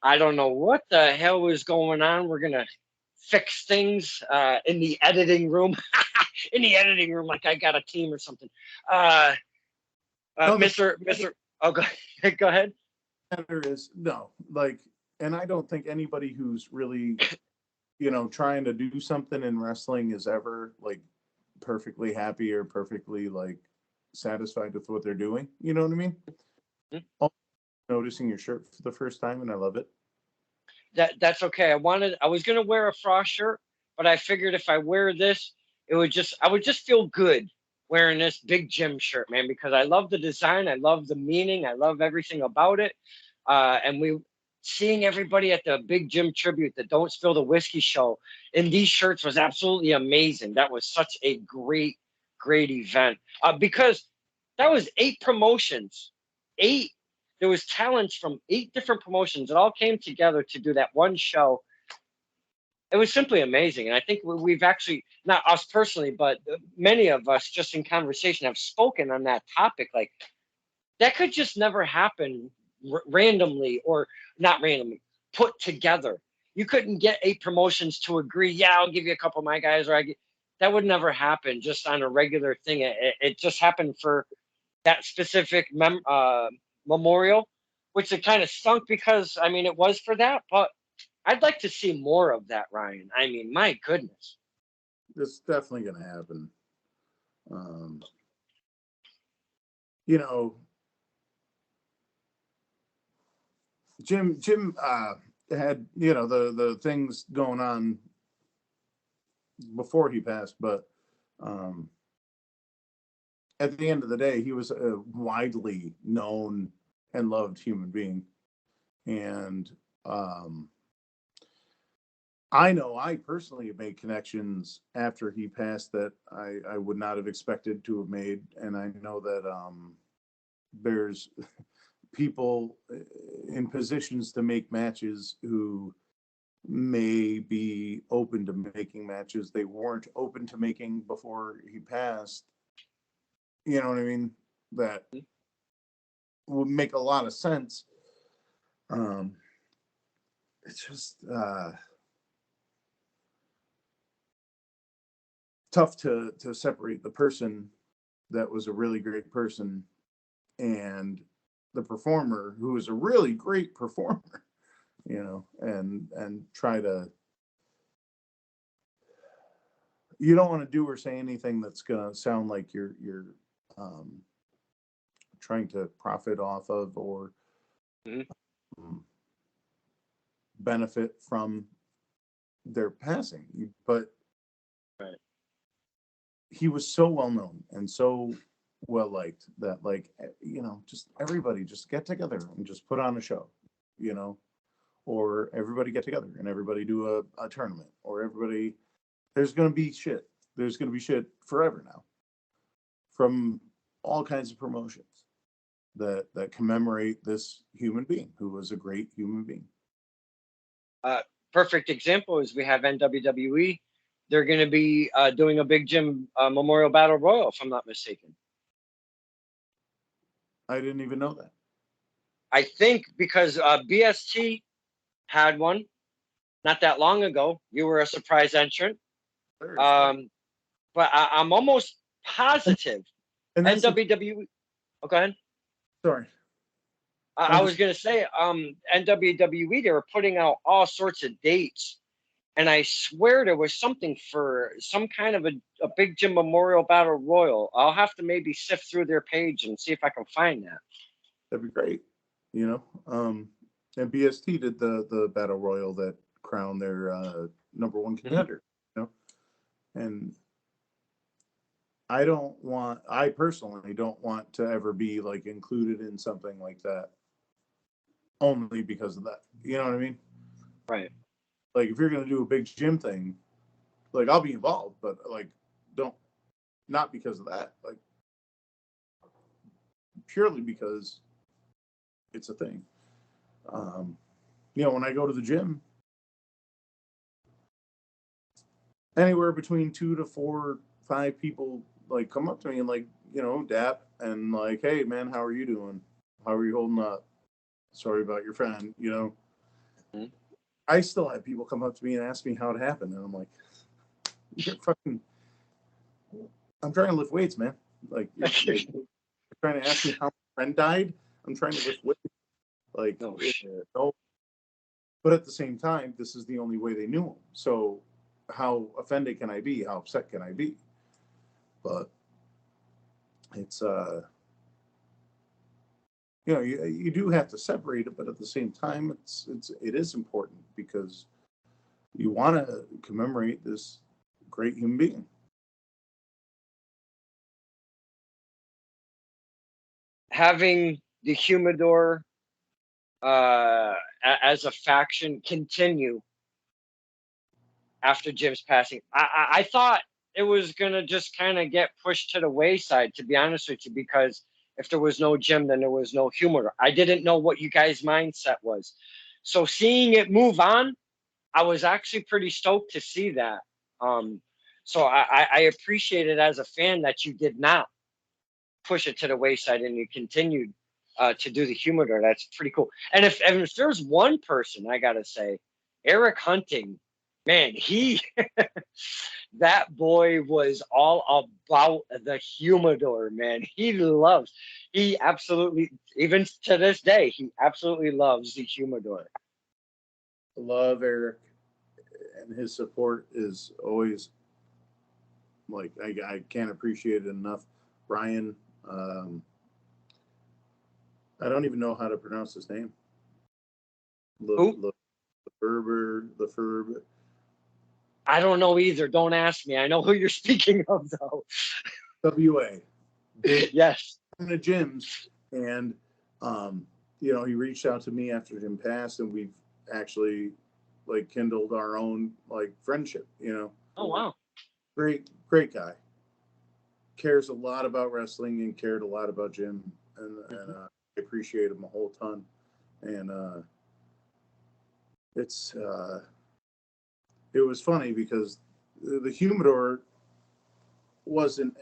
I don't know what the hell was going on. We're gonna fix things in the editing room. In the editing room, like I got a team or something. Uh, No, the Mr. Oh, go, go ahead. matter is no, like, and I don't think anybody who's really, trying to do something in wrestling is ever like perfectly happy or perfectly like satisfied with what they're doing. You know what I mean? Also, noticing your shirt for the first time, and I love it. That's okay. I was gonna wear a Frost shirt, but I figured if I wear this, I would just feel good wearing this big Jim shirt, man, because I love the design, I love the meaning, I love everything about it. And we seeing everybody at the Big Jim tribute, the Don't Spill the Whiskey show in these shirts was absolutely amazing. That was such a great event. Because that was 8 promotions, eight there was talents from 8 different promotions that all came together to do that one show. It was simply amazing, and I think we've actually, not us personally, but many of us just in conversation have spoken on that topic. Like that could just never happen randomly, or not randomly, put together. You couldn't get 8 promotions to agree, yeah, I'll give you a couple of my guys, that would never happen just on a regular thing. It just happened for that specific memorial, which it kind of stunk because I mean it was for that, but I'd like to see more of that, Ryan. I mean, my goodness. It's definitely going to happen. Um, you know, Jim had the things going on before he passed, but um, at the end of the day, he was a widely known and loved human being, and I know I personally have made connections after he passed that I would not have expected to have made, and I know that there's people in positions to make matches who may be open to making matches they weren't open to making before he passed. You know what I mean? That would make a lot of sense. Um, it's just tough to separate the person that was a really great person and the performer who was a really great performer, and try to, you don't want to do or say anything that's going to sound like you're um, trying to profit off of or Mhm. um, benefit from their passing. But Right. he was so well known and so well liked that, like, just everybody just get together and just put on a show, you know, or everybody get together and everybody do a tournament, or everybody, there's going to be shit. There's going to be shit forever now from all kinds of promotions that commemorate this human being who was a great human being. Uh, Perfect example is we have NWWE. They're going to be doing a Big Jim Memorial Battle Royal, if I'm not mistaken. I didn't even know that. I think because BST had one not that long ago. You were a surprise entrant. Thursday. Um, but I'm almost positive And that's the NWWE. Oh, go ahead. sorry. I I'm was just gonna say, NWWE, they were putting out all sorts of dates, and I swear there was something for some kind of a Big Jim Memorial Battle Royal. I'll have to maybe sift through their page and see if I can find that. that'd be great. You know, and BST did the battle royal that crowned their number one Mhm. contender. You know, and I personally don't want to ever be like included in something like that only because of that. You know what I mean? Right. Like if you're gonna do a big gym thing, like I'll be involved, but like don't, not because of that. Like purely because it's a thing. Um, when I go to the gym, anywhere between 2 to 4, 5 people like come up to me and like dap and like, hey man, how are you doing? How are you holding up? Sorry about your friend. Mhm. I still have people come up to me and ask me how it happened, and I'm like, you're fucking. I'm trying to lift weights, man. Like you're trying to ask me how my friend died. I'm trying to lift weights. Like No shit. no, but at the same time, this is the only way they knew him. So how offended can I be? How upset can I be? But it's you do have to separate it, but at the same time, it is important because you want to commemorate this great human being. Having the humidor as a faction continue after Jim's passing. I thought it was gonna just kind of get pushed to the wayside, to be honest with you, because if there was no Jim, then there was no humor. I didn't know what you guys' mindset was. So seeing it move on, I was actually pretty stoked to see that. Um, so I appreciate it as a fan that you did not push it to the wayside and you continued to do the humidor. That's pretty cool. And if there's one person I gotta say, Eric Hunting, man, he that boy was all about the humidor, man. He absolutely, even to this day, he absolutely loves the humidor. Love Eric, and his support is always like I can't appreciate it enough. Brian, um, I don't even know how to pronounce his name. Who? Lefurber. I don't know either. Don't ask me. I know who you're speaking of, though. WA. Big Yes. in the gyms. And, um, he reached out to me after Jim passed, and we've actually like kindled our own like friendship. Oh wow. Great guy. Cares a lot about wrestling and cared a lot about Jim. And Mhm. I appreciate him a whole ton. And it's, it was funny because the humidor wasn't,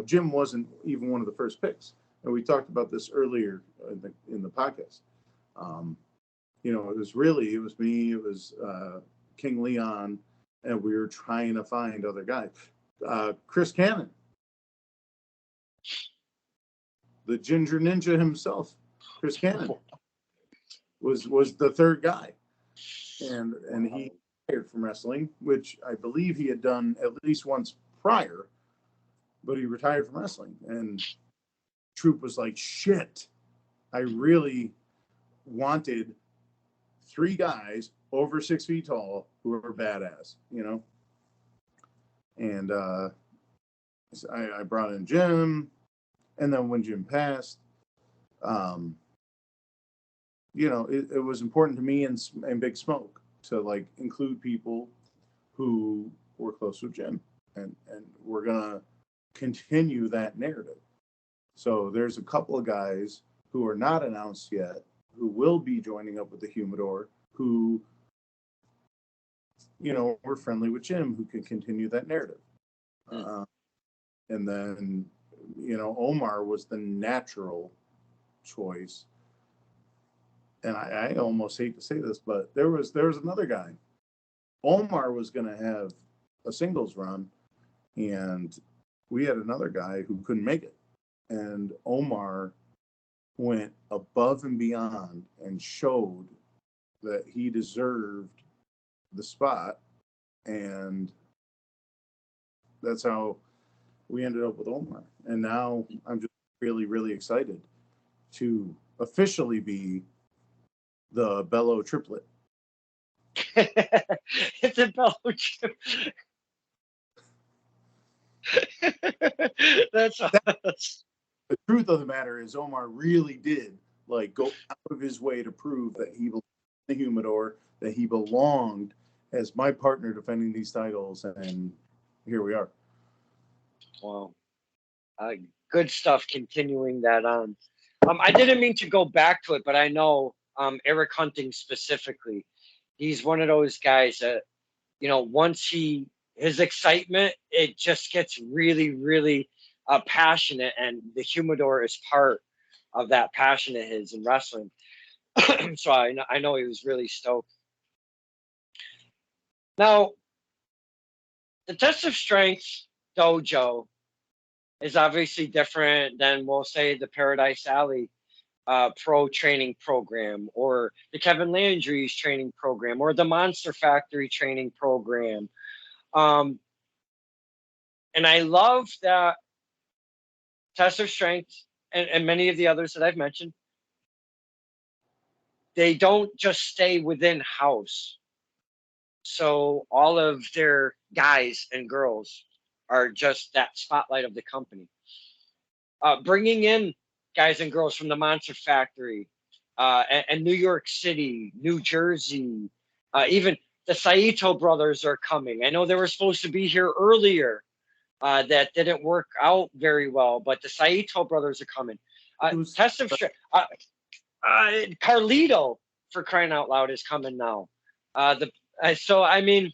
Jim wasn't even one of the first picks. And we talked about this earlier in the podcast. Um, it was me, it was King Leon, and we were trying to find other guys. Chris Cannon, the Ginger Ninja himself, Chris Cannon was the third guy, and he Wow. retired from wrestling, which I believe he had done at least once prior, but he retired from wrestling. And Troop was like, shit, I really wanted three guys over 6 feet tall who were badass. And I brought in Jim, and then when Jim passed, um, it was important to me and Big Smoke to like include people who were close with Jim, and we're gonna continue that narrative. So there's a couple of guys who are not announced yet who will be joining up with the Humidor who we're friendly with Jim who can continue that narrative. Mm. Uh, and then Omar was the natural choice. And I almost hate to say this, but there was another guy. Omar was going to have a singles run, and we had another guy who couldn't make it. And Omar went above and beyond and showed that he deserved the spot, and that's how we ended up with Omar. And now I'm just really, really excited to officially be the Bello triplet. It's a Belgian. That's The truth of the matter is, Omar really did like go out of his way to prove that he belonged in the Humidor, that he belonged as my partner defending these titles, and here we are. wow. Uh, Good stuff. Continuing that on. I didn't mean to go back to it, but I know Eric Hunting specifically. He's one of those guys that once his excitement, it just gets really, really passionate, and the humidor is part of that passion of his in wrestling. So I know he was really stoked. Now, the test of strength dojo is obviously different than, we'll say, the Paradise Alley pro training program, or the Kevin Landry's training program, or the Monster Factory training program. Um, and I love that test of strength, and many of the others that I've mentioned, they don't just stay within house. So all of their guys and girls are just that spotlight of the company. Bringing in guys and girls from the Monster Factory, and New York City, New Jersey, even the Saito brothers are coming. I know they were supposed to be here earlier. That didn't work out very well, but the Saito brothers are coming. Who's Test of Strength. Carlito, for crying out loud, is coming now. So I mean,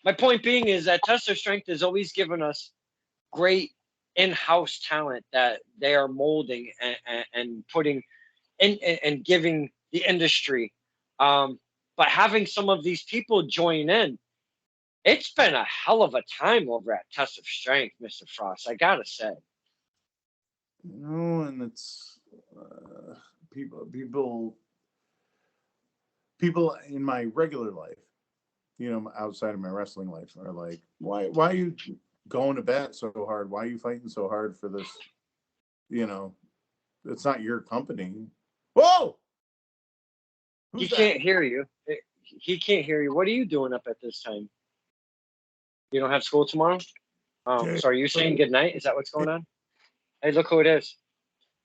my point being is that Test of Strength has always given us great in-house talent that they are molding and putting in and giving the industry. But having some of these people join in, it's been a hell of a time over at Test of Strength, Mr. Frost. I gotta say. and it's people, people in my regular life, outside of my wrestling life, are like, why are you going to bat so hard? Why are you fighting so hard for this? You know, it's not your company. Whoa! He Who's that? can't hear you. He can't hear you. What are you doing up at this time? You don't have school tomorrow? Oh, Jay. so are you saying good night? Is that what's going on? Hey, look who it is.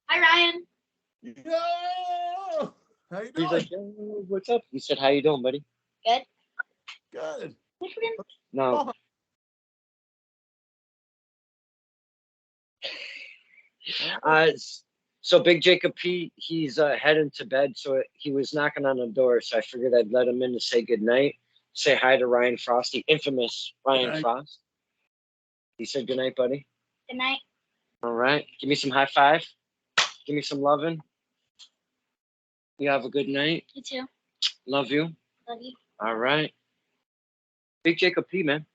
Hi, Ryan. Yo! How you He's doing? like, "Yo, what's up?" He said, "How you doing, buddy?" Good. Good. No. Oh, Uh, so Big Jacob P, he's heading to bed, so he was knocking on the door. So I figured I'd let him in to say good night, say hi to Ryan Frost, the infamous Ryan night. Frost. He said good night, buddy. Good night. All right, give me some high five. Give me some loving. You have a good night. You too. Love you. Love you. All right, Big Jacob P, man.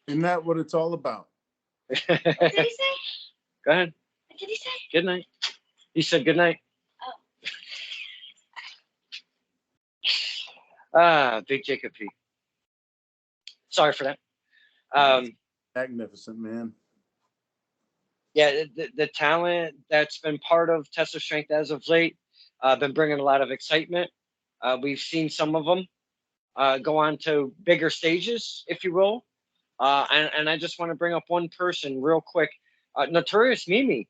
Isn't that what it's all about? What did he say? Go ahead. What did he say? Good night. He said good night. Big Jacob P. Sorry for that. Magnificent, man. Yeah, the talent that's been part of Test of Strength as of late, been bringing a lot of excitement. We've seen some of them go on to bigger stages, if you will. And I just want to bring up one person real quick. Notorious Mimi.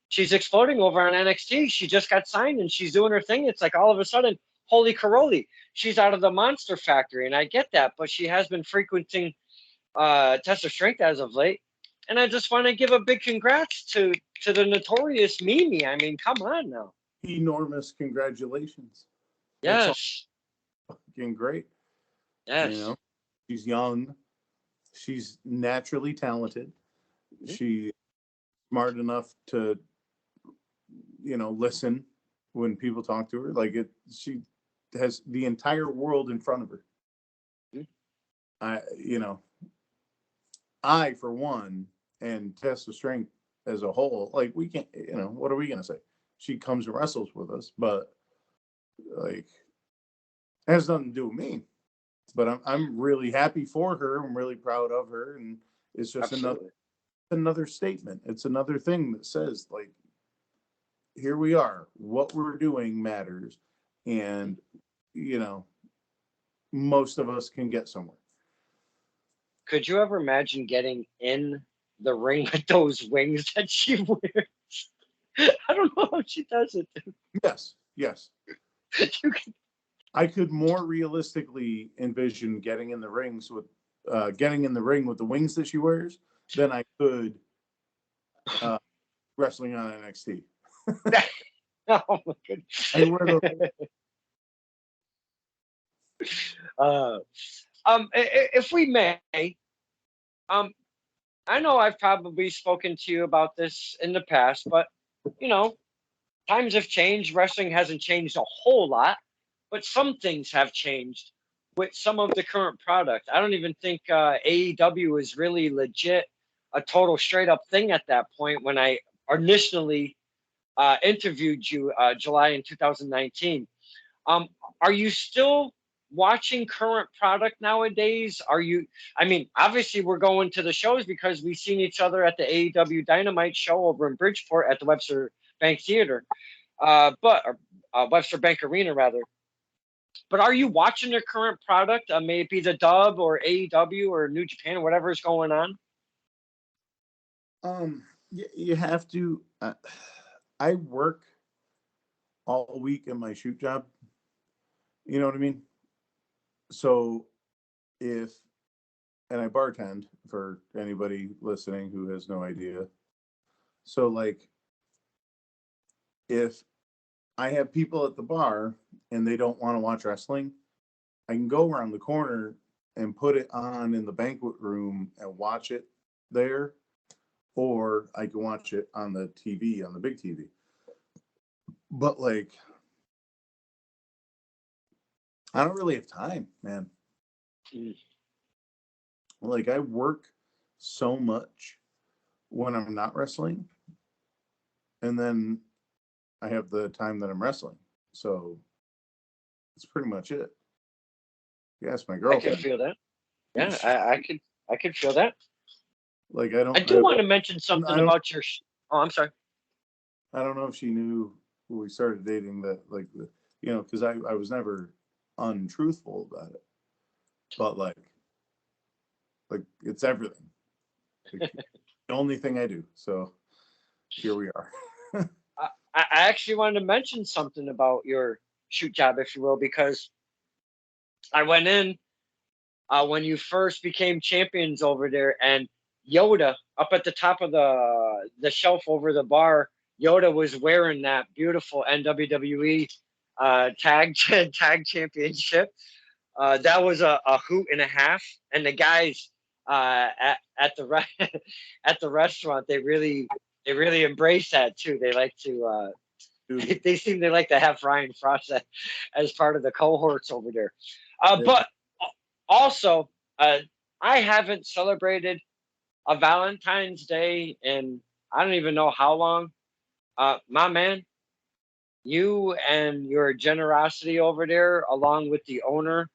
She's exploding over on NXT. She just got signed and she's doing her thing. It's like all of a sudden, holy caroli, she's out of the Monster Factory. And I get that, but she has been frequenting Test of Strength as of late. And I just want to give a big congrats to the Notorious Mimi. I mean, come on now. Enormous congratulations. Yes. That's fucking great. Yes. She's young. She's naturally talented. Mm-hmm. She's smart enough to, listen when people talk to her. She has the entire world in front of her. Mm-hmm. I, for one, and Test of Strength as a whole, we can't, what are we going to say? She comes and wrestles with us, but it has nothing to do with me. But I'm really happy for her. I'm really proud of her. And it's just another statement. It's another thing that says, here we are. What we're doing matters. And, most of us can get somewhere. Could you ever imagine getting in the ring with those wings that she wears? I don't know how she does it. Yes. I could more realistically envision getting in the ring with the wings that she wears than I could wrestling on NXT. Oh my goodness. I wear those. If we may, I know I've probably spoken to you about this in the past, but times have changed. Wrestling hasn't changed a whole lot, but some things have changed with some of the current product. I don't even think AEW is really legit, a total straight up thing at that point when I initially interviewed you July in 2019. Um, are you still watching current product nowadays? Are you? I mean, obviously we're going to the shows because we've seen each other at the AEW Dynamite show over in Bridgeport at the Webster Bank Theater, but Webster Bank Arena rather. But are you watching their current product? May it be the Dub or AEW or New Japan or whatever is going on? You have to. I work all week in my shoot job. You know what I mean? So if and I bartend for anybody listening who has no idea. So like if I have people at the bar and they don't want to watch wrestling, I can go around the corner and put it on in the banquet room and watch it there, or I can watch it on the TV, on the big TV. But like, I don't really have time, man. Like, I work so much when I'm not wrestling, and then I have the time that I'm wrestling. So that's pretty much it. You ask my I can girlfriend. feel that. Yeah, I could feel that. Like, I I don't. do want to mention something I don't. about your. Oh, I'm sorry. I don't know if she knew when we started dating that, like, because I was never untruthful about it, but like it's everything. Like, the only thing I do. So here we are. I actually wanted to mention something about your shoot job, if you will, because I went in when you first became champions over there, and Yoda up at the top of the shelf over the bar, Yoda was wearing that beautiful NWWE tag championship. That was a hoot and a half, and the guys at the at the restaurant they really embrace that too. They like to they seem to like to have Ryan Frost as part of the cohorts over there. But also, I haven't celebrated a Valentine's Day in I don't even know how long. My man, you and your generosity over there, along with the owner,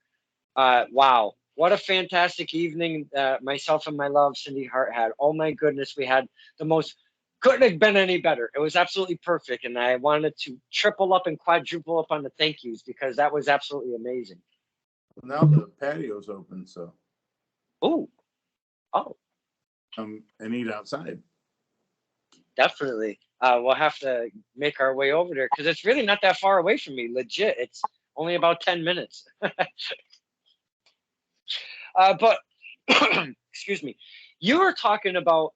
wow, what a fantastic evening myself and my love Cindy Hart had. Oh my goodness, we had the most. Couldn't have been any better. It was absolutely perfect, and I wanted to triple up and quadruple up on the thank yous because that was absolutely amazing. Now the patio's open, so Oh, oh, and eat outside. definitely. We'll have to make our way over there because it's really not that far away from me. Legit, it's only about 10 minutes. But excuse me, you were talking about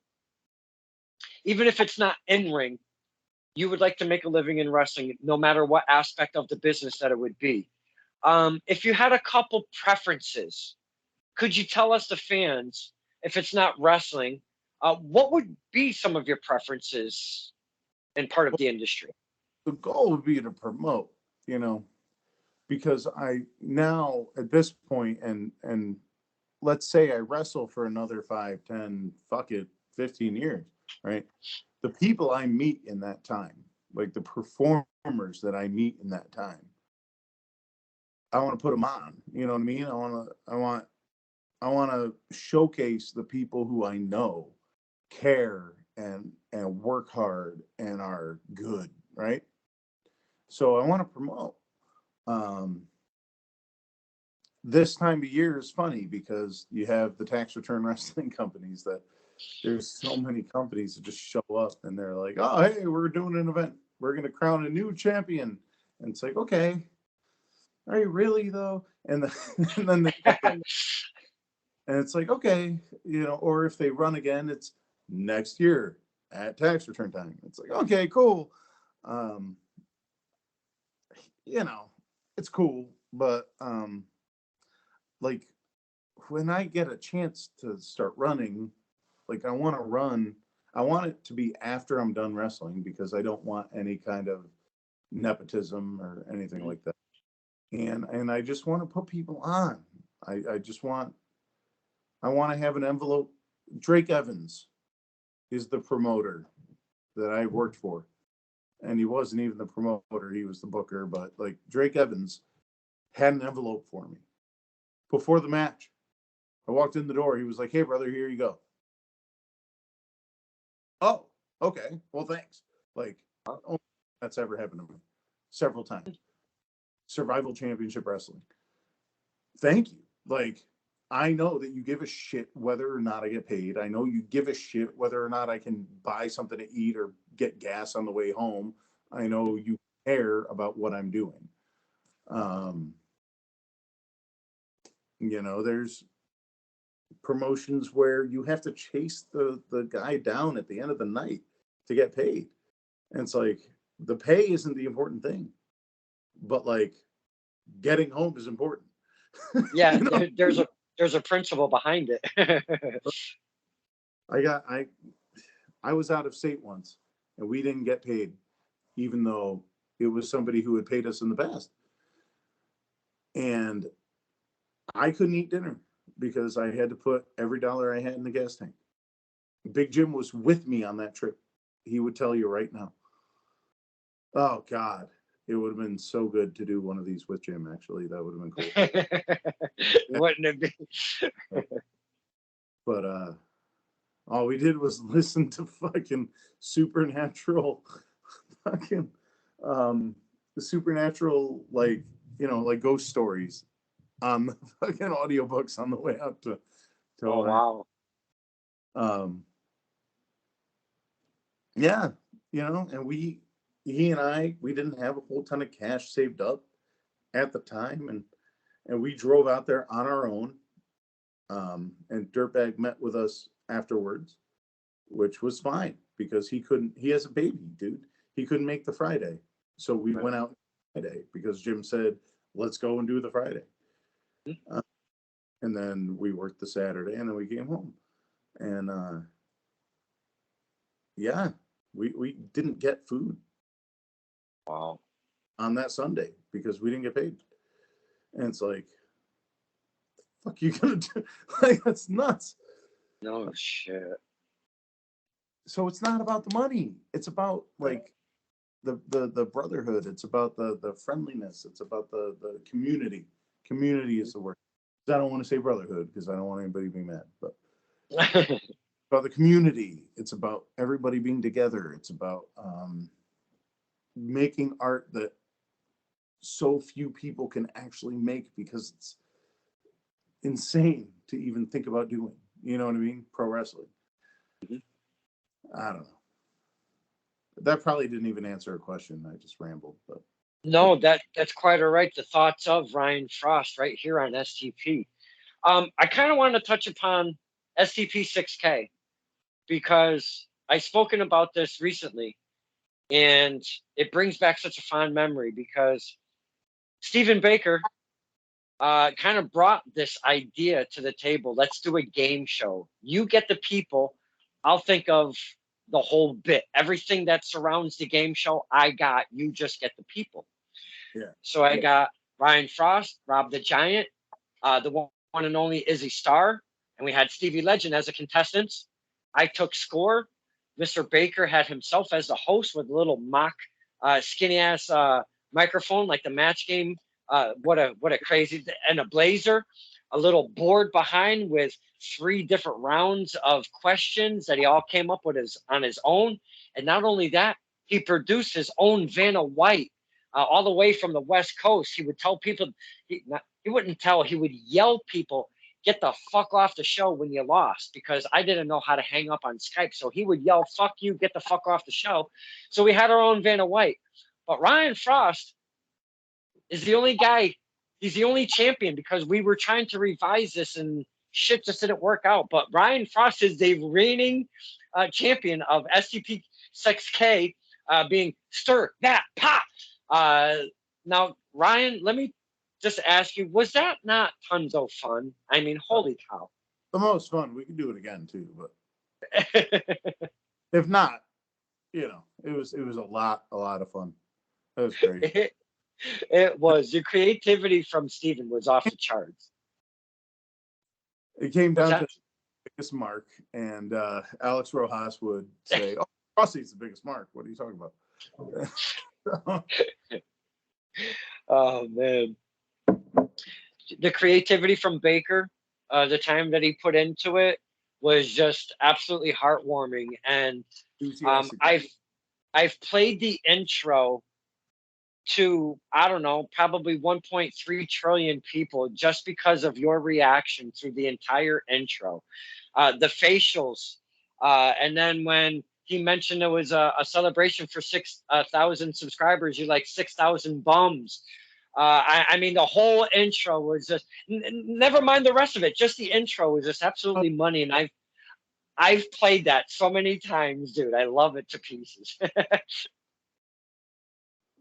even if it's not in ring, you would like to make a living in wrestling, no matter what aspect of the business that it would be. If you had a couple preferences, could you tell us, the fans, if it's not wrestling, what would be some of your preferences in part of the industry? The goal would be to promote, because I now at this point, and let's say I wrestle for another 5, 10, fuck it, 15 years, right? The people I meet in that time, like the performers that I meet in that time, I want to put them on. You know what I mean? I want to showcase the people who I know care and work hard and are good, right? So I want to promote. Um, this time of year is funny because you have the tax return wrestling companies that there's so many companies that just show up and they're like, oh, hey, we're doing an event. We're going to crown a new champion. And it's like, okay, are you really though? And, and then they and it's like, okay, or if they run again, it's next year at tax return time. It's like, okay, cool. Um, it's cool, but like when I get a chance to start running, like I want to run. I want it to be after I'm done wrestling because I don't want any kind of nepotism or anything like that. And I just want to put people on. I just want to have an envelope. Drake Evans is the promoter that I worked for. And he wasn't even the promoter, he was the booker, but like Drake Evans had an envelope for me before the match. I walked in the door, he was like, "Hey brother, here you go." Oh, okay. Well, thanks. Like, oh, that's ever happened to me several times. Survival Championship Wrestling. Thank you. Like, I know that you give a shit whether or not I get paid. I know you give a shit whether or not I can buy something to eat or get gas on the way home. I know you care about what I'm doing. Um, there's promotions where you have to chase the guy down at the end of the night to get paid. And it's like, the pay isn't the important thing, but like getting home is important. Yeah, there's a principle behind it. I was out of state once and we didn't get paid, even though it was somebody who had paid us in the past. And I couldn't eat dinner because I had to put every dollar I had in the gas tank. Big Jim was with me on that trip. He would tell you right now. Oh God, it would have been so good to do one of these with Jim. Actually, that would have been cool. Wouldn't it be? But all we did was listen to fucking supernatural, fucking the supernatural, like, like ghost stories on the fucking audiobooks on the way out to Oh wow. Yeah, and he and we didn't have a whole ton of cash saved up at the time, and we drove out there on our own. And Dirtbag met with us afterwards, which was fine because he has a baby, dude. He couldn't make the Friday. So we went out Friday because Jim said, "Let's go and do the Friday." And then we worked the Saturday and then we came home. And yeah, we didn't get food. Wow. On that Sunday because we didn't get paid. And it's like, fuck you gonna do? Like, that's nuts. No shit. So it's not about the money. It's about like the brotherhood. It's about the friendliness. It's about the community. Community is the word. I don't want to say brotherhood because I don't want anybody to be mad, but about the community. It's about everybody being together. It's about making art that so few people can actually make because it's insane to even think about doing. You know what I mean? Pro wrestling. I don't know. That probably didn't even answer a question. I just rambled, but No, that's quite all right. The thoughts of Ryan Frost right here on STP. I kind of want to touch upon STP 6K because I've spoken about this recently, and it brings back such a fond memory because Stephen Baker kind of brought this idea to the table. Let's do a game show. You get the people. I'll think of the whole bit. Everything that surrounds the game show, I got. You just get the people. yeah. So I got Ryan Frost, Rob the Giant, the one and only Izzy Star, and we had Stevie Legend as a contestant. I took Score. Mr. Baker had himself as the host with a little mock skinny ass microphone like the match game. What a crazy, and a blazer, a little board behind with 3 different rounds of questions that he all came up with on his own. And not only that, he produced his own Vanna White all the way from the West Coast. He would tell people, he wouldn't tell, he would yell people, get the fuck off the show when you lost, because I didn't know how to hang up on Skype. So he would yell, fuck you, get the fuck off the show. So we had our own Vanna White. But Ryan Frost is the only guy, he's the only champion because we were trying to revise this and shit just didn't work out. But Ryan Frost is the reigning champion of STP 6K, being stir, that, pop. Now, Ryan, let me just ask you, was that not tons of fun? I mean, holy cow. The most fun. We could do it again too, but if not, it was a lot of fun. That was great. It was. The creativity from Steven was off the charts. It came What's down that? to the biggest mark, and Alex Rojas would say, "Oh, Frosty's the biggest mark. What are you talking about?" Oh man, the creativity from Baker, the time that he put into it was just absolutely heartwarming. And Enthusiastic. I've played the intro to, I don't know, probably 1.3 trillion people just because of your reaction through the entire intro. The facials. And then when he mentioned it was a celebration for 6,000 subscribers, you like 6,000 bums. I mean, the whole intro was just, never mind the rest of it, just the intro was just absolutely money. And I've played that so many times, dude. I love it to pieces.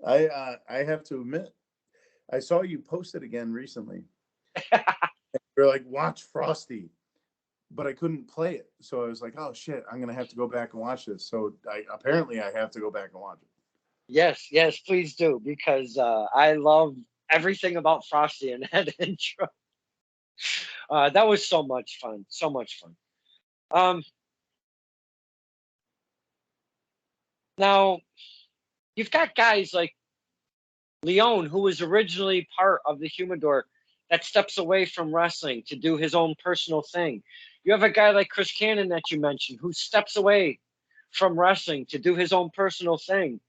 I have to admit, I saw you post it again recently. You're like, watch Frosty, but I couldn't play it, so I was like, oh shit, I'm gonna have to go back and watch this. So I have to go back and watch it. Yes, yes, please do, because I love everything about Frosty in that intro. That was so much fun, so much fun. Um, Now you've got guys like Leon, who was originally part of the Humidor, that steps away from wrestling to do his own personal thing. You have a guy like Chris Cannon that you mentioned, who steps away from wrestling to do his own personal thing.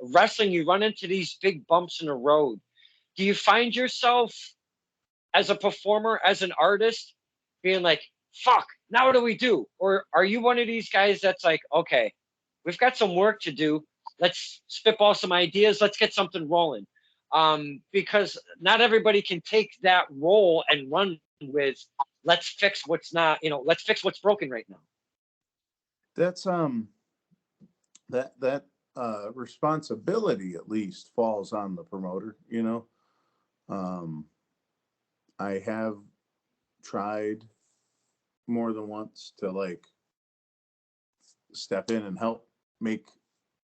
Wrestling, you run into these big bumps in the road. Do you find yourself as a performer, as an artist, being like, fuck, now what do we do? Or are you one of these guys that's like, okay, we've got some work to do. Let's spitball some ideas. Let's get something rolling. Because not everybody can take that role and run with, let's fix what's not, let's fix what's broken right now. That's that responsibility at least falls on the promoter. Um, I have tried more than once to like step in and help make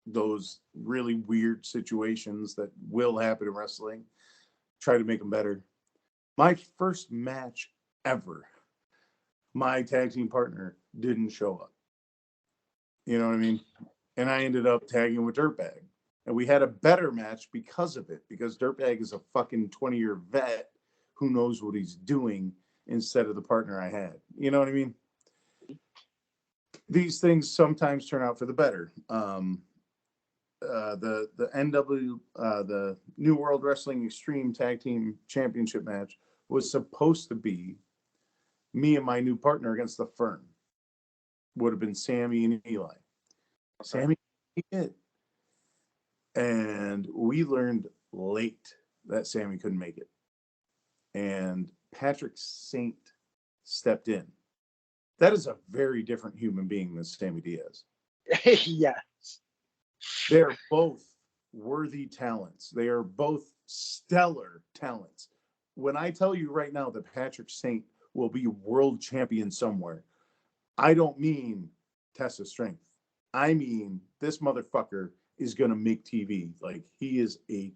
those really weird situations that will happen in wrestling, try to make them better. My first match ever, my tag team partner didn't show up. You know what I mean? And I ended up tagging with Dirtbag. And we had a better match because of it, because Dirtbag is a fucking 20-year vet who knows what he's doing instead of the partner I had. You know what I mean? These things sometimes turn out for the better. The NW the New World Wrestling Extreme Tag Team Championship match was supposed to be me and my new partner against the Fern. Would have been Sammy and Eli. Okay. Sammy did. And we learned late that Sammy couldn't make it. And Patrick Saint stepped in. That is a very different human being than Sammy Diaz. Yes. They're both worthy talents. They are both stellar talents. When I tell you right now that Patrick Saint will be world champion somewhere, I don't mean test of strength. I mean, this motherfucker is going to make TV. Like, he is a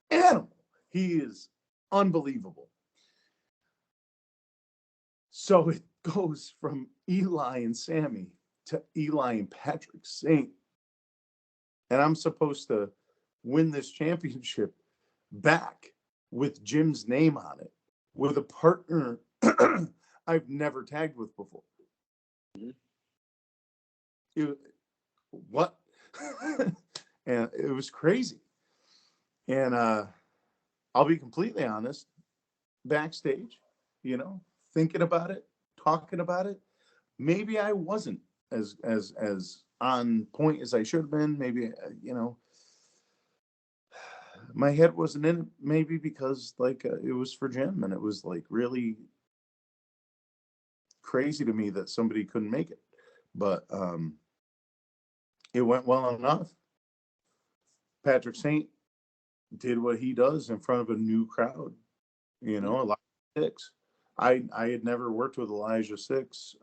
animal. He is unbelievable. So it goes from Eli and Sammy to Eli and Patrick Saint. And I'm supposed to win this championship back with Jim's name on it, with a partner I've never tagged with before. What? And it was crazy. And I'll be completely honest, backstage, thinking about it, talking about it, maybe I wasn't as on point as I should have been. Maybe, my head wasn't in it, maybe because like it was for Jim, and it was like really crazy to me that somebody couldn't make it. But it went well enough. Patrick Saint did what he does in front of a new crowd. Elijah Six. I had never worked with Elijah Six.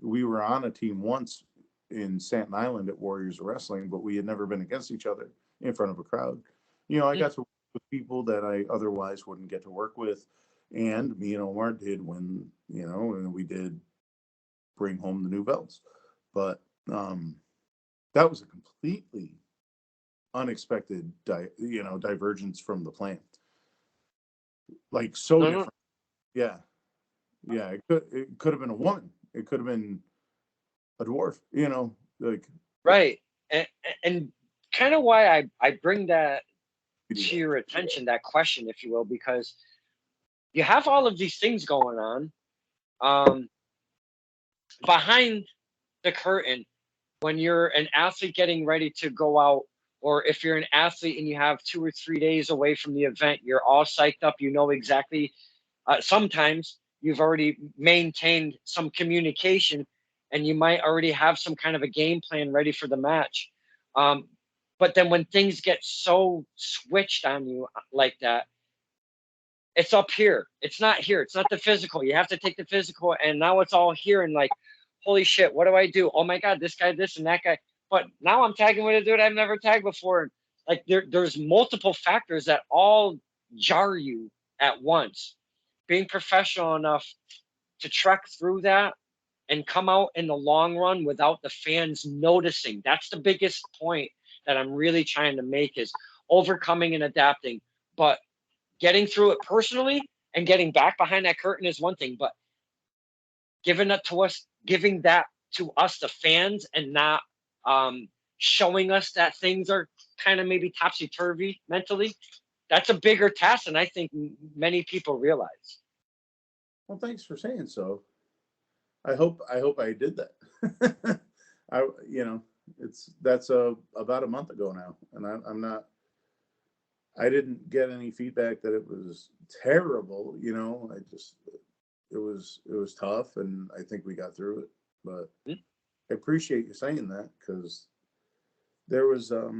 We were on a team once in Staten Island at Warriors of Wrestling, but we had never been against each other in front of a crowd. You know, I got to work with people that I otherwise wouldn't get to work with. And me and Omar did win, you know, and we did bring home the new belts. But that was a completely unexpected, divergence from the plan. Like so No, no, different. Yeah, yeah. It could have been a woman. It could have been a dwarf. You know, like right. And, and kind of why I bring that yeah, to your attention, that question, if you will, because you have all of these things going on behind the curtain when you're an athlete getting ready to go out, or if you're an athlete and you have 2 or 3 days away from the event, you're all psyched up, you know exactly. Sometimes you've already maintained some communication and you might already have some kind of a game plan ready for the match. Um, but then when things get so switched on you like that, it's up here. It's not here. It's not the physical. You have to take the physical, and now it's all here. And like, holy shit, what do I do? Oh my god, this guy, this and that guy. But now I'm tagging with a dude I've never tagged before. Like there's multiple factors that all jar you at once. Being professional enough to trek through that and come out in the long run without the fans noticing. That's the biggest point that I'm really trying to make is overcoming and adapting. But getting through it personally and getting back behind that curtain is one thing, but giving that to us, the fans, and not showing us that things are kind of maybe topsy turvy mentally, that's a bigger task than I think many people realize. well, thanks for saying so. I hope I did that. I you know that's about a month ago now, and I'm not. I didn't get any feedback that it was terrible. You know, it was tough, and I think we got through it. But I appreciate you saying that because there was a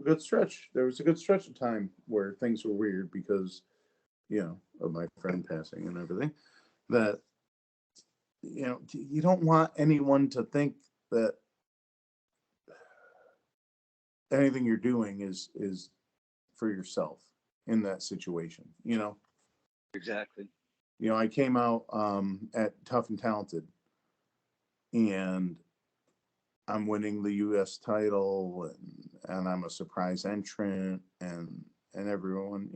good stretch. There was a good stretch of time where things were weird because of my friend passing and everything. That you don't want anyone to think that anything you're doing is for yourself in that situation. Exactly. I came out at Tough and Talented, and I'm winning the U.S. title, and I'm a surprise entrant, and everyone,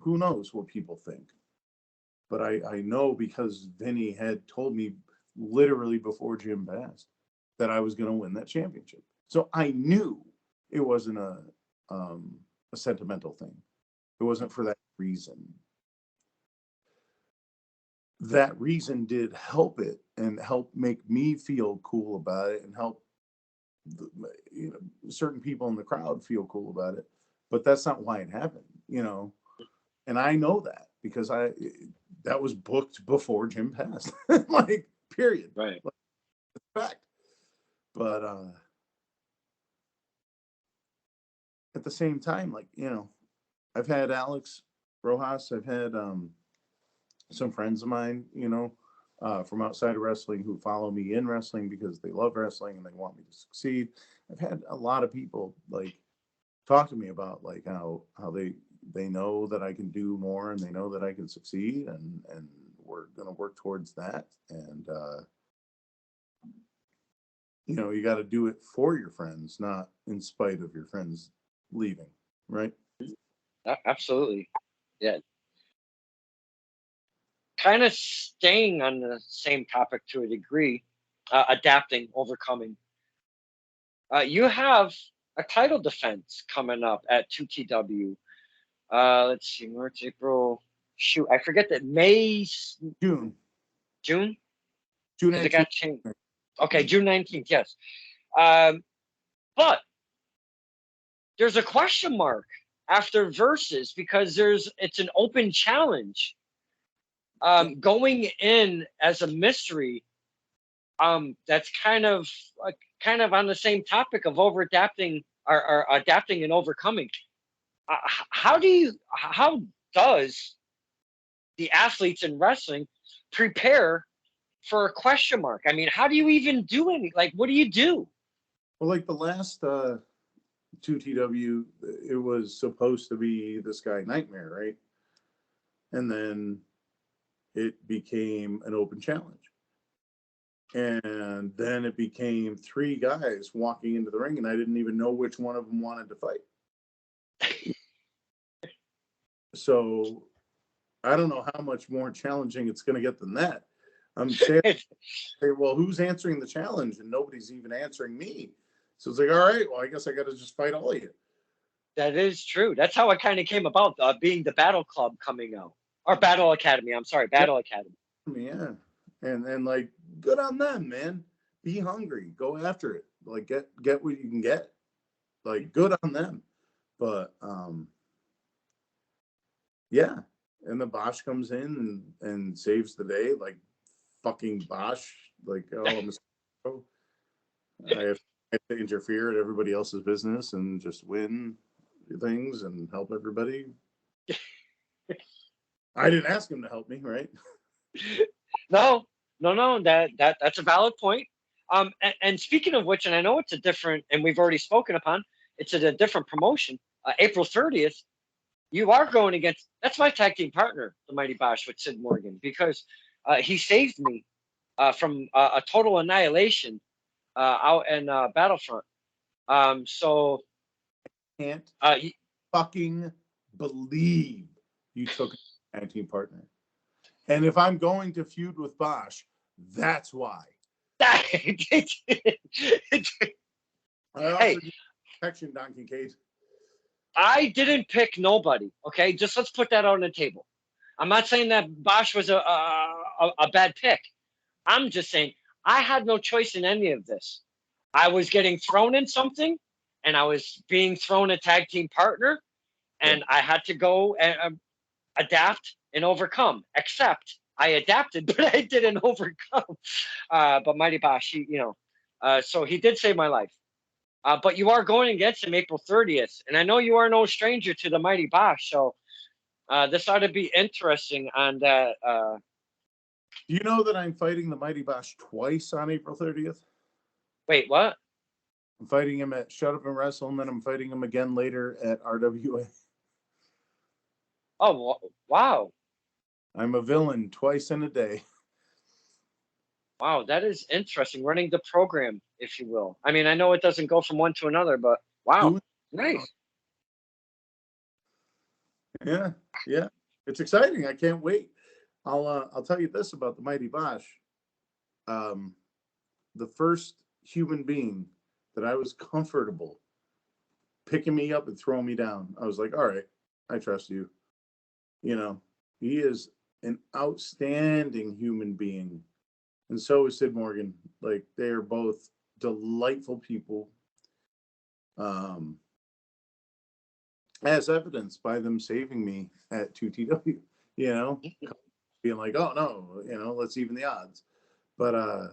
who knows what people think. But I know because Vinny had told me literally before Jim passed that I was going to win that championship. So I knew it wasn't a sentimental thing. It wasn't for that reason. That reason did help it and help make me feel cool about it and help certain people in the crowd feel cool about it. But that's not why it happened. And I know that because that was booked before Jim passed. Like, period. Right. Like, fact. But at the same time, like, I've had Alex Rojas, I've had some friends of mine, from outside of wrestling who follow me in wrestling because they love wrestling and they want me to succeed. I've had a lot of people like talk to me about like how they know that I can do more and they know that I can succeed, and we're going to work towards that. And you got to do it for your friends, not in spite of your friends leaving, right? Absolutely. Yeah. Kind of staying on the same topic to a degree, adapting, overcoming. You have a title defense coming up at 2TW. Let's see, March, April. Shoot, I forget that June June, June because it 19th. got changed. Okay, June 19th. Yes, but there's a question mark after versus because it's an open challenge. Going in as a mystery, that's kind of on the same topic of over adapting or adapting and overcoming. How does the athletes in wrestling prepare for a question mark? I mean, how do you even do any? Like, what do you do? Well, like the last 2TW, it was supposed to be this guy Nightmare, right? And then it became an open challenge. And then it became three guys walking into the ring, and I didn't even know which one of them wanted to fight. So I don't know how much more challenging it's going to get than that. I'm saying, well, who's answering the challenge? And nobody's even answering me. So it's like, all right, well, I guess I got to just fight all of you. That is true. That's how it kind of came about, being the Battle Club coming out. Or Battle Academy. I'm sorry, Battle Academy. Yeah. And like, good on them, man. Be hungry. Go after it. Like, get what you can get. Like, good on them. But, yeah. And the Bosch comes in and saves the day. Like, fucking Bosch. Like, oh, I'm a I have to interfere at everybody else's business and just win things and help everybody. I didn't ask him to help me, right? No, that's a valid point. And speaking of which, and I know it's a different, and we've already spoken upon, it's a different promotion. April 30th, you are going against. That's my tag team partner, the Mighty Bosch, with Sid Morgan, because he saved me from a total annihilation out in Battlefront. So Can't he, fucking believe you took a tag team partner. And if I'm going to feud with Bosch, that's why. I offered you protection, Don Kincaid. I didn't pick nobody. Okay, just let's put that on the table. I'm not saying that Bosch was a bad pick. I'm just saying I had no choice in any of this. I was getting thrown in something, and I was being thrown a tag team partner, and I had to go and adapt and overcome. Except I adapted, but I didn't overcome. But Mighty Bosch, so he did save my life. But you are going against him April 30th, and I know you are no stranger to the Mighty Bosch, so this ought to be interesting on that. Do you know that I'm fighting the Mighty Bosch twice on April 30th? Wait, what? I'm fighting him at Shut Up and Wrestle, and then I'm fighting him again later at RWA. Oh, wow. I'm a villain twice in a day. Wow, that is interesting. Running the program, if you will. I mean, I know it doesn't go from one to another, but wow, nice. Yeah, yeah, it's exciting. I can't wait. I'll tell you this about the Mighty Bosch. The first human being that I was comfortable picking me up and throwing me down, I was like, all right, I trust you. You know, he is an outstanding human being. And so is Sid Morgan. Like, they are both delightful people. As evidenced by them saving me at 2TW, being like, oh no, let's even the odds. But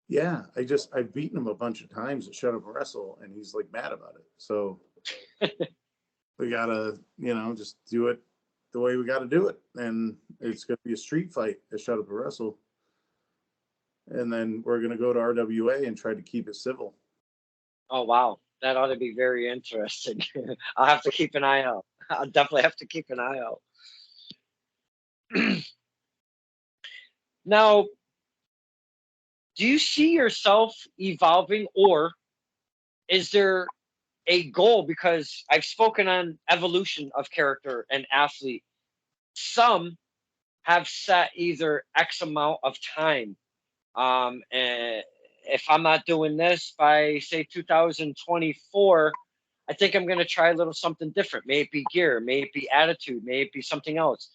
yeah, I've beaten him a bunch of times at Shut Up and Wrestle, and he's like mad about it. So we gotta, just do it the way we gotta do it. And it's gonna be a street fight at Shut Up and Wrestle. And then we're gonna go to RWA and try to keep it civil. Oh, wow. That ought to be very interesting. I'll have to keep an eye out. I'll definitely have to keep an eye out. Now, do you see yourself evolving, or is there a goal? Because I've spoken on evolution of character and athlete. Some have set either X amount of time. And if I'm not doing this by, say, 2024, I think I'm going to try a little something different. May it be gear, may it be attitude, may it be something else.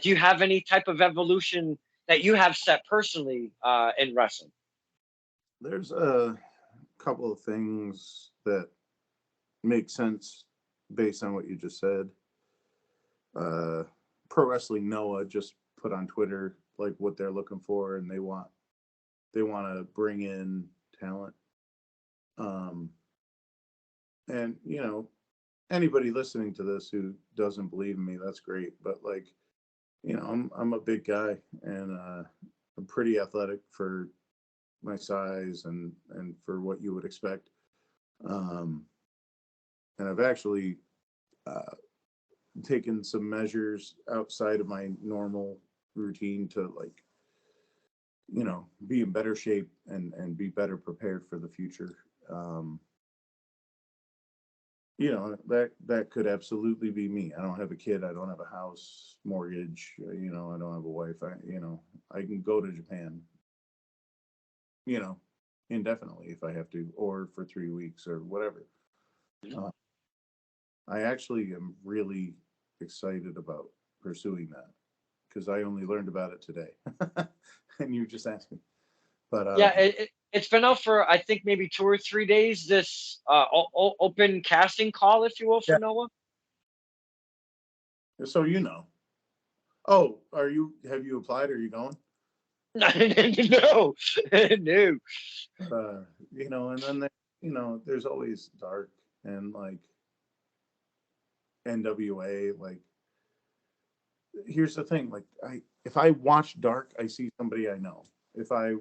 Do you have any type of evolution that you have set personally in wrestling? There's a couple of things that make sense based on what you just said. Pro Wrestling Noah just put on Twitter like what they're looking for, and they want to bring in talent. And anybody listening to this who doesn't believe in me, that's great. But like, I'm a big guy, and I'm pretty athletic for my size and for what you would expect. And I've actually taken some measures outside of my normal routine to, like, be in better shape and be better prepared for the future. That could absolutely be me. I don't have a kid. I don't have a house, mortgage. I don't have a wife. I can go to Japan, you know, indefinitely if I have to, or for 3 weeks or whatever. Uh, I actually am really excited about pursuing that because I only learned about it today, and you just asked me. But Yeah, it's been out for I think maybe 2 or 3 days. This open casting call, if you will, for yeah. Noah. So oh, have you applied? Are you going? No, no. And then there's always dark and like NWA. Like, here's the thing: like, if I watch Dark, I see somebody I know. If I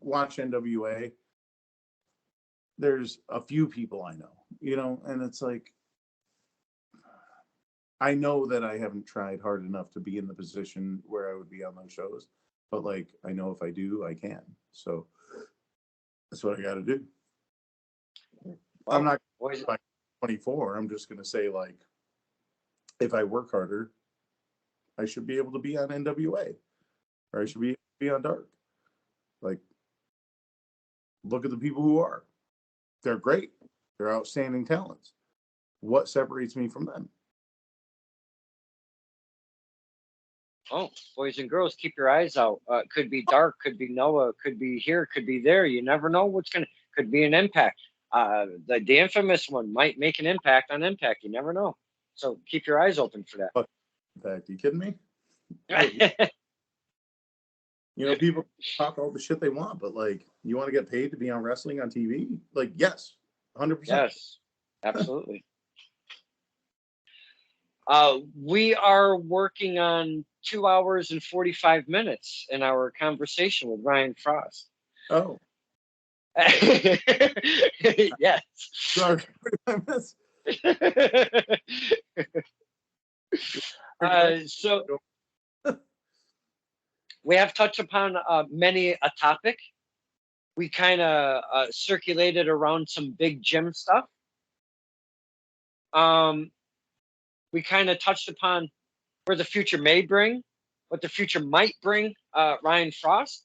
watch NWA, there's a few people I know. And it's like, I know that I haven't tried hard enough to be in the position where I would be on those shows, but like, I know if I do, I can. So that's what I got to do. I'm not by 24. I'm just going to say, like, if I work harder, I should be able to be on NWA, or I should be on Dark. Like, look at the people who are. They're great. They're outstanding talents. What separates me from them? Oh, boys and girls, keep your eyes out. Could be Dark, could be Noah, could be here, could be there. You never know what's gonna. Could be an Impact. The infamous one might make an impact on Impact. You never know. So keep your eyes open for that. In fact, you kidding me? People talk all the shit they want, but like, you want to get paid to be on wrestling on TV? Like, yes, 100%. Yes, absolutely. We are working on 2 hours and 45 minutes in our conversation with Ryan Frost. Oh. Yes. 2 hours and 45 minutes. So we have touched upon many a topic. We kind of circulated around some big gym stuff. We kind of touched upon where the future may bring, what the future might bring, Ryan Frost.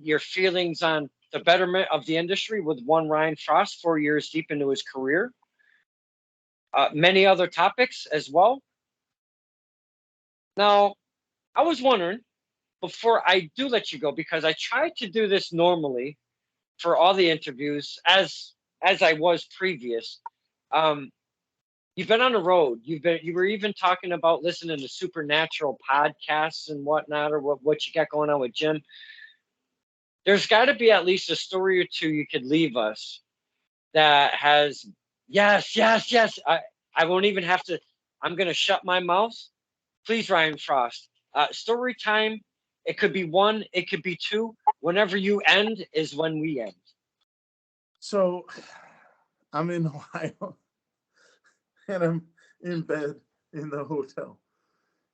Your feelings on the betterment of the industry with one Ryan Frost 4 years deep into his career. Many other topics as well. Now, I was wondering, before I do let you go, because I tried to do this normally for all the interviews as I was previous. You've been on the road. You were even talking about listening to supernatural podcasts and whatnot, or what you got going on with Jim. There's got to be at least a story or two you could leave us that has yes. I won't even have to. I'm gonna shut my mouth. Please, Ryan Frost. Story time. It could be one. It could be two. Whenever you end is when we end. So, I'm in Ohio, and I'm in bed in the hotel,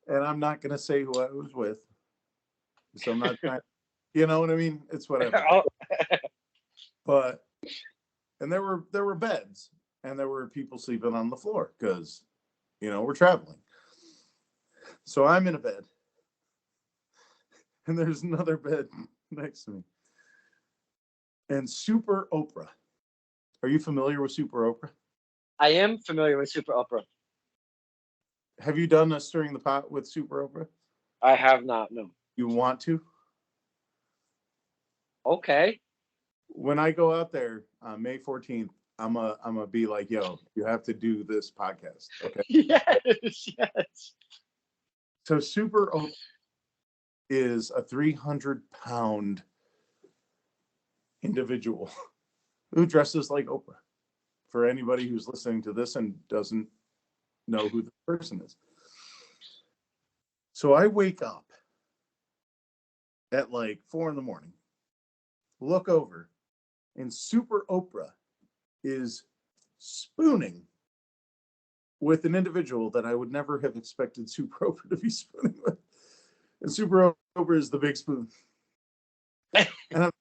and I'm not gonna say who I was with. So I'm not trying. You know what I mean? It's whatever. But and there were beds, and there were people sleeping on the floor because we're traveling. So I'm in a bed, and there's another bed next to me. And Super Oprah. Are you familiar with Super Oprah? I am familiar with Super Oprah. Have you done a Stirring the Pot with Super Oprah? I have not. No. You want to? Okay. When I go out there on May 14th, I'm a be like, yo, you have to do this podcast. Okay. Yes. So Super Oprah is a 300-pound individual who dresses like Oprah. For anybody who's listening to this and doesn't know who the person is. So I wake up at like 4 a.m. look over, and Super Oprah is spooning with an individual that I would never have expected Super Oprah to be spooning with. And Super Oprah is the big spoon. And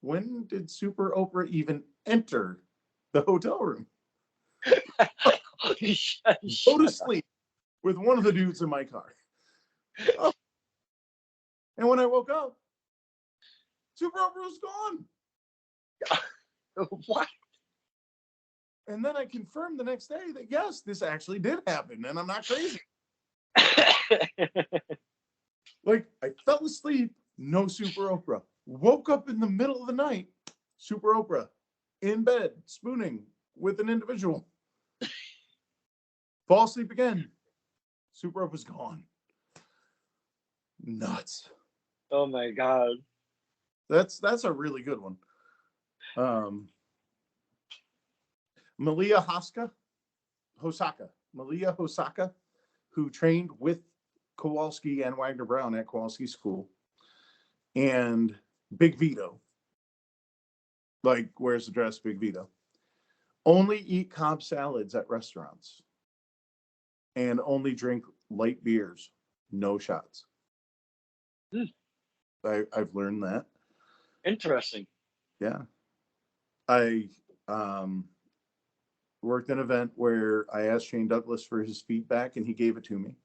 when did Super Oprah even enter the hotel room? Go to sleep with one of the dudes in my car. Oh. And when I woke up, Super Oprah was gone. What? And then I confirmed the next day that yes, this actually did happen, and I'm not crazy. Like, I fell asleep, no Super Oprah. Woke up in the middle of the night, Super Oprah in bed, spooning with an individual. Fall asleep again. Super Oprah's gone. Nuts. Oh my God. That's a really good one. Malia Hosaka, who trained with Kowalski and Wagner Brown at Kowalski School, and Big Vito, like wears the dress, Big Vito, only eat Cobb salads at restaurants and only drink light beers, no shots. I've learned that. Interesting. Yeah. I worked an event where I asked Shane Douglas for his feedback and he gave it to me.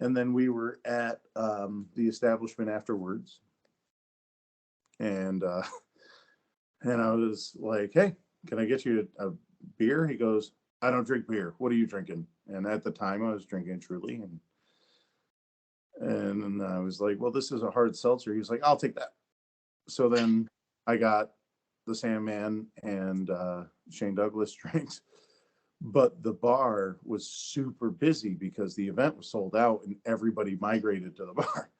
And then we were at the establishment afterwards. And I was like, hey, can I get you a beer? He goes, I don't drink beer. What are you drinking? And at the time I was drinking Truly. And I was like, well, this is a hard seltzer. He was like, I'll take that. So then I got the Sandman and Shane Douglas drinks. But the bar was super busy because the event was sold out and everybody migrated to the bar.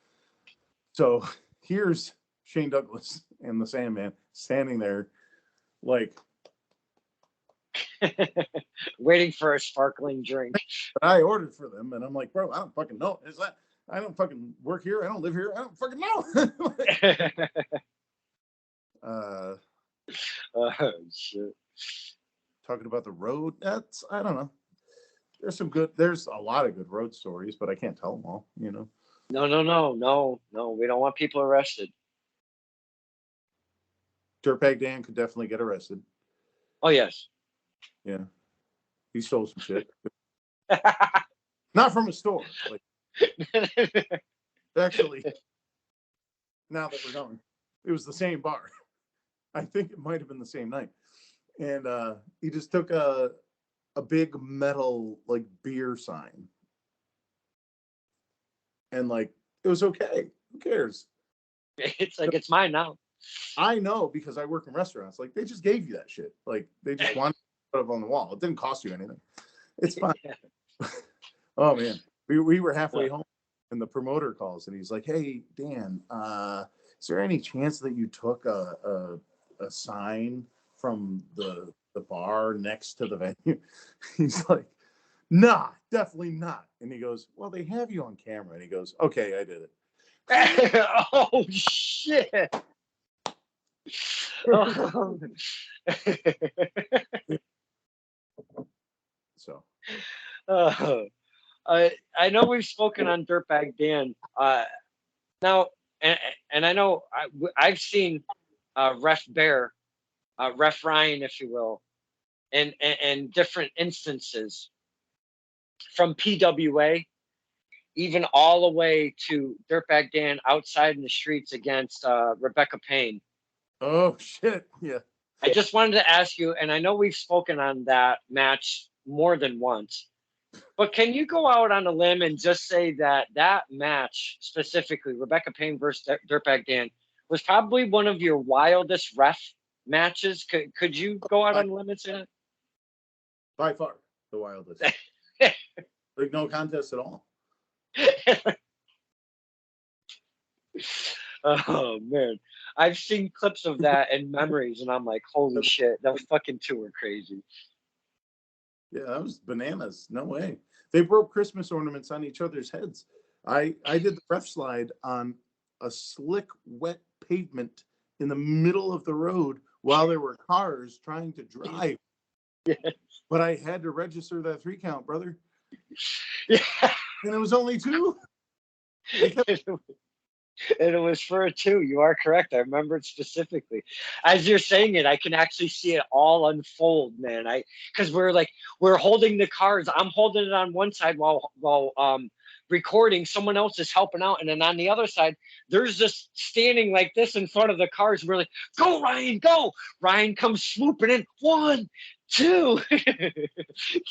So here's Shane Douglas and the Sandman standing there like waiting for a sparkling drink. I ordered for them. And I'm like, bro, I don't fucking know. Is that I don't fucking work here. I don't live here. I don't fucking know. Oh, shit. Talking about the road, I don't know. There's a lot of good road stories, but I can't tell them all, you know. No. We don't want people arrested. Dirtbag Dan could definitely get arrested. Oh, yes. Yeah. He stole some shit. Not from a store. Like, actually, now that we're going, it was the same bar. I think it might have been the same night. And he just took a big metal like beer sign. And like it was okay. Who cares? It's like it's mine now. I know because I work in restaurants. Like they just gave you that shit. Like they just wanted to put it on the wall. It didn't cost you anything. It's fine. Yeah. Oh man. We were halfway home and the promoter calls and he's like, hey Dan, is there any chance that you took a sign from the bar next to the venue? He's like, nah, definitely not. And he goes, well, they have you on camera. And he goes, okay, I did it. Oh shit. Oh. So I know we've spoken on Dirtbag Dan. Now, and I know I've seen Ref Bear, Ref Ryan, if you will, and different instances from PWA, even all the way to Dirtbag Dan outside in the streets against Rebecca Payne. Oh shit! Yeah. I just wanted to ask you, and I know we've spoken on that match more than once, but can you go out on a limb and just say that that match, specifically Rebecca Payne versus Dirtbag Dan, was probably one of your wildest ref matches? Could you go out on a limb and say that? By far the wildest. Like no contest at all. Oh man, I've seen clips of that and memories, and I'm like, holy shit, those fucking two were crazy. Yeah, that was bananas. No way. They broke Christmas ornaments on each other's heads. I did the ref slide on a slick, wet pavement in the middle of the road while there were cars trying to drive. But I had to register that 3 count, brother. Yeah. And it was only 2. They kept And it was for a 2. You are correct. I remember it specifically. As you're saying it, I can actually see it all unfold, man. Because we're holding the cards. I'm holding it on one side while recording. Someone else is helping out, and then on the other side, there's just standing like this in front of the cards. We're like, "Go, Ryan, go!" Ryan comes swooping in. 1, 2.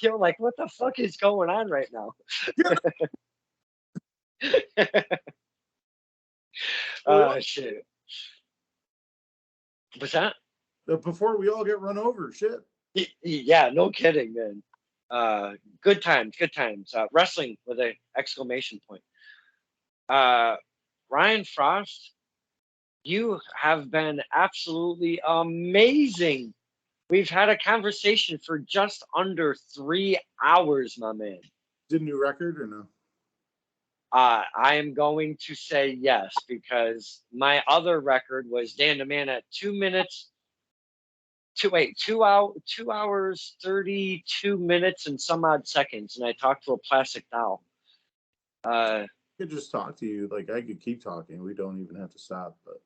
You're like, what the fuck is going on right now? Oh shit. What's that? before we all get run over. Shit. Yeah, no kidding, man. Good times, good times. Wrestling with an exclamation point. Ryan Frost, you have been absolutely amazing. We've had a conversation for just under 3 hours, my man. Did a new record or no? I am going to say yes, because my other record was Dan the Man at 2 minutes. 2 hours, 32 minutes and some odd seconds, and I talked to a plastic doll. I could just talk to you. Like, I could keep talking. We don't even have to stop. But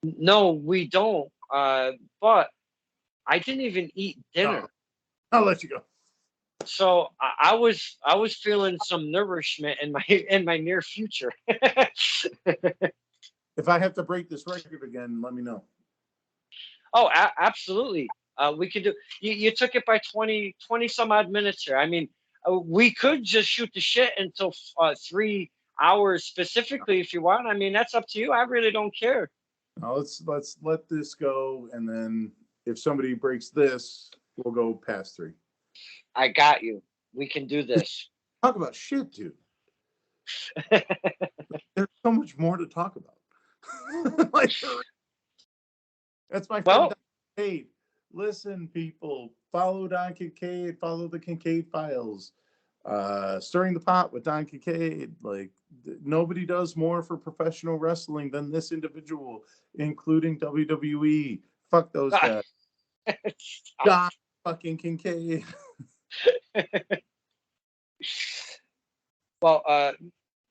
No, we don't. But I didn't even eat dinner, I'll let you go. so I was feeling some nourishment in my near future. If I have to break this record again, let me know. Oh, absolutely. We could do. You took it by 20 some odd minutes here. I mean, we could just shoot the shit until 3 hours specifically if you want. I mean, that's up to you. I really don't care. Now let's let this go, and then if somebody breaks this, we'll go past 3. I got you. We can do this. Talk about shit, dude. There's so much more to talk about. Like, that's my friend Don Kincaid. Listen, people, follow Don Kincaid. Follow the Kincaid Files. Stirring the Pot with Don Kincaid. Like, nobody does more for professional wrestling than this individual, including WWE. Fuck those guys. Don fucking Kincaid. Well,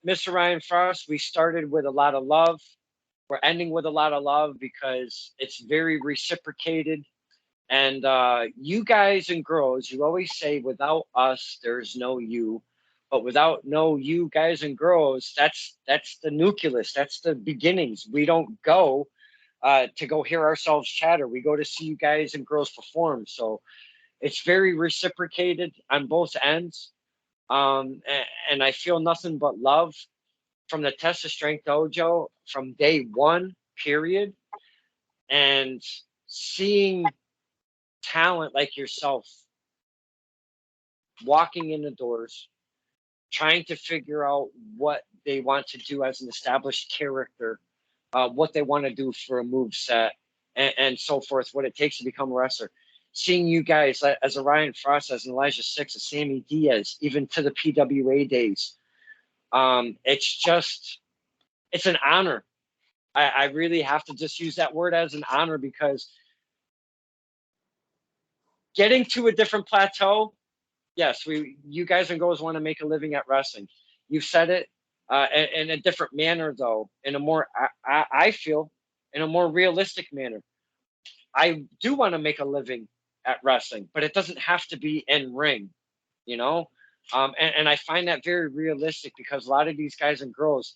Mr. Ryan Frost, we started with a lot of love. We're ending with a lot of love because it's very reciprocated. And you guys and girls, you always say, without us, there's no you. But without no you guys and girls, that's the nucleus. That's the beginnings. We don't go to go hear ourselves chatter. We go to see you guys and girls perform. So it's very reciprocated on both ends. And I feel nothing but love from the Test of Strength Dojo from day one, period. And seeing talent like yourself walking in the doors, trying to figure out what they want to do as an established character, what they want to do for a move set, and so forth, what it takes to become a wrestler. Seeing you guys as a Ryan Frost, as an Elijah Six, a Sammy Diaz, even to the PWA days, it's an honor. I really have to just use that word as an honor, because getting to a different plateau, yes, you guys and girls want to make a living at wrestling. You've said it in a different manner, though, in a more, I feel, in a more realistic manner. I do want to make a living at wrestling, but it doesn't have to be in ring, you know? And I find that very realistic, because a lot of these guys and girls,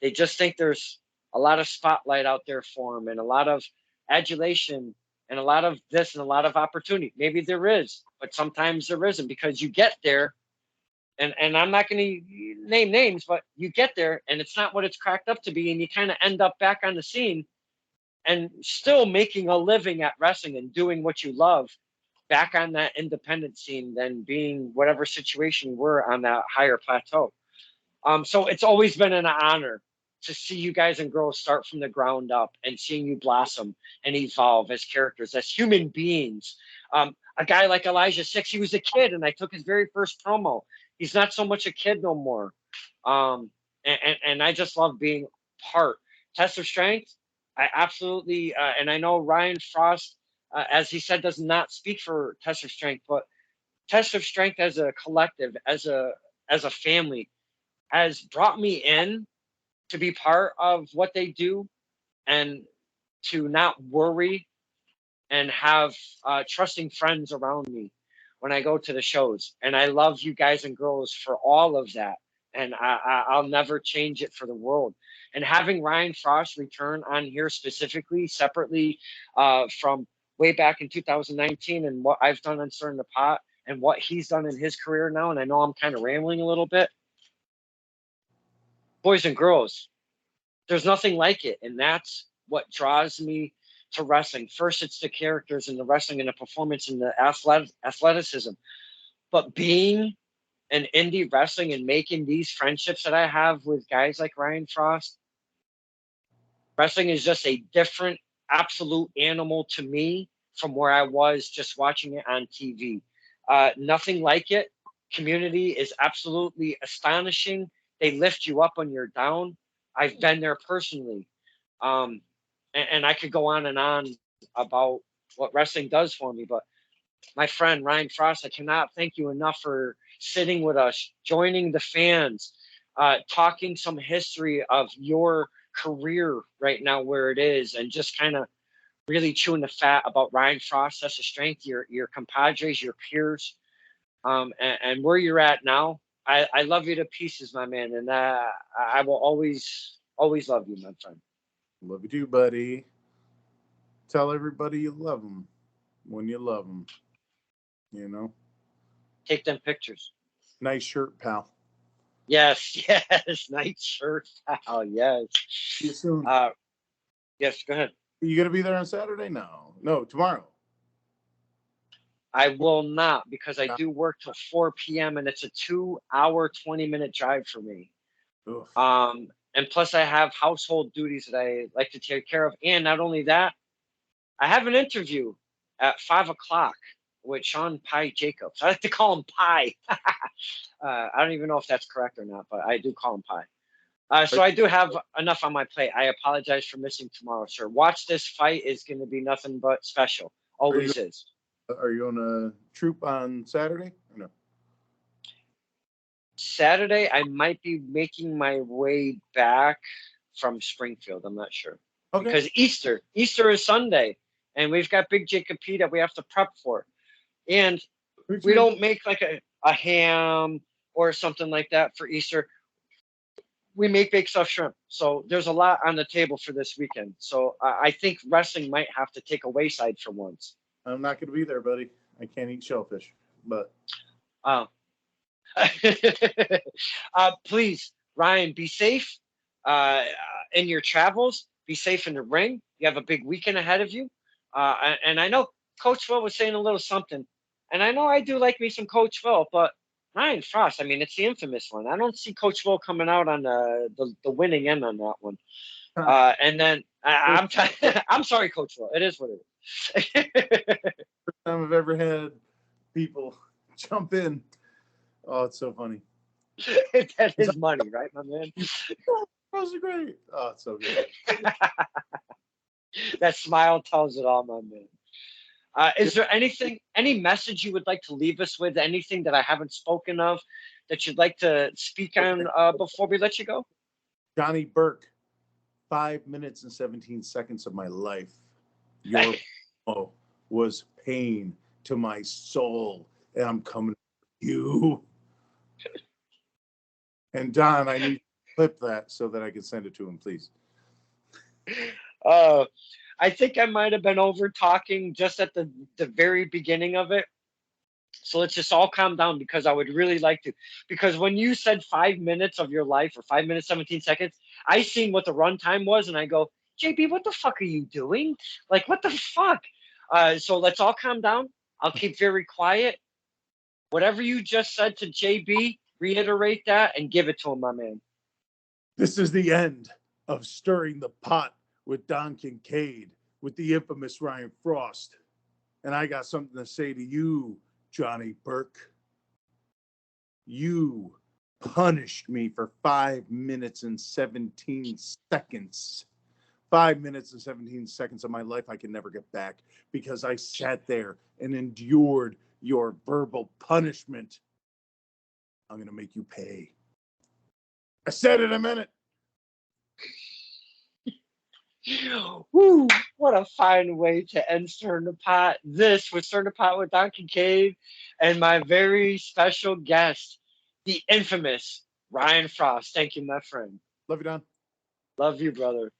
they just think there's a lot of spotlight out there for them and a lot of adulation and a lot of this and a lot of opportunity. Maybe there is, but sometimes there isn't, because you get there, and I'm not going to name names, but you get there and it's not what it's cracked up to be, and you kind of end up back on the scene and still making a living at wrestling and doing what you love back on that independent scene than being whatever situation you were on that higher plateau. So it's always been an honor to see you guys and girls start from the ground up and seeing you blossom and evolve as characters, as human beings. A guy like Elijah Six, he was a kid, and I took his very first promo. He's not so much a kid no more. And I just love being part Test of Strength, I absolutely, and I know Ryan Frost, as he said, does not speak for Test of Strength, but Test of Strength as a collective, as a family, has brought me in to be part of what they do and to not worry and have trusting friends around me when I go to the shows. And I love you guys and girls for all of that. And I'll never change it for the world. And having Ryan Frost return on here specifically, separately from way back in 2019 and what I've done on Stirring the Pot and what he's done in his career now. And I know I'm kind of rambling a little bit. Boys and girls, there's nothing like it. And that's what draws me to wrestling. First, it's the characters and the wrestling and the performance and the athleticism. But being an indie wrestling and making these friendships that I have with guys like Ryan Frost, wrestling is just a different, absolute animal to me from where I was just watching it on TV. Nothing like it. Community is absolutely astonishing. They lift you up when you're down. I've been there personally. And I could go on and on about what wrestling does for me. But my friend Ryan Frost, I cannot thank you enough for sitting with us, joining the fans, talking some history of your career right now, where it is, and just kind of really chewing the fat about Ryan Frost, Test of Strength, your compadres, your peers, and where you're at now. I love you to pieces, my man, and I will always love you, my friend. Love you too, buddy. Tell everybody you love them when you love them. You know? Take them pictures. Nice shirt, pal. Yes, yes, nice shirt, pal. Yes. See you soon. Yes, go ahead. You gonna be there on Saturday? No, tomorrow. I will not because I do work till 4 p.m. and it's a 2-hour, 20-minute drive for me. Oof. And plus I have household duties that I like to take care of. And not only that, I have an interview at 5 o'clock with Sean Pie Jacobs. I like to call him Pie. I don't even know if that's correct or not, but I do call him Pie. So I do have enough on my plate. I apologize for missing tomorrow, sir. Watch this fight is going to be nothing but special. Always is. Are you on a troop on Saturday? Or no. Saturday, I might be making my way back from Springfield. I'm not sure. Okay. Because Easter is Sunday, and we've got Big Jacob P that we have to prep for. And we don't make like a ham or something like that for Easter. We make baked stuffed shrimp. So there's a lot on the table for this weekend. So I think wrestling might have to take a wayside for once. I'm not going to be there, buddy. I can't eat shellfish, but. Please, Ryan, be safe in your travels. Be safe in the ring. You have a big weekend ahead of you. And I know Coach Phil was saying a little something. And I know I do like me some Coach Phil, but Ryan Frost, I mean, it's the infamous one. I don't see Coach Phil coming out on the winning end on that one. And then I'm sorry, Coach Phil. It is what it is. First time I've ever had people jump in. Oh, it's so funny. That is money, right, my man? Those are great. Oh, it's so good. That smile tells it all, my man. Is there any message you would like to leave us with? Anything that I haven't spoken of that you'd like to speak on before we let you go? Johnny Burke, 5 minutes and 17 seconds of my life. Your was pain to my soul, and I'm coming to you. And Don, I need to clip that so that I can send it to him, please. I think I might have been over talking just at the very beginning of it. So let's just all calm down because I would really like to. Because when you said 5 minutes of your life or 5 minutes, 17 seconds, I seen what the runtime was and I go, JB, what the fuck are you doing? Like, what the fuck? So let's all calm down. I'll keep very quiet. Whatever you just said to JB, reiterate that and give it to him, my man. This is the end of Stirring the Pot with Don Kincaid, with the infamous Ryan Frost. And I got something to say to you, Johnny Burke. You punished me for 5 minutes and 17 seconds. 5 minutes and 17 seconds of my life I can never get back because I sat there and endured your verbal punishment. I'm going to make you pay. I said it, I meant it. Woo, what a fine way to end Stir in the Pot. This was Stir in the Pot with Donkey Cave and my very special guest, the infamous Ryan Frost. Thank you, my friend. Love you, Don. Love you, brother.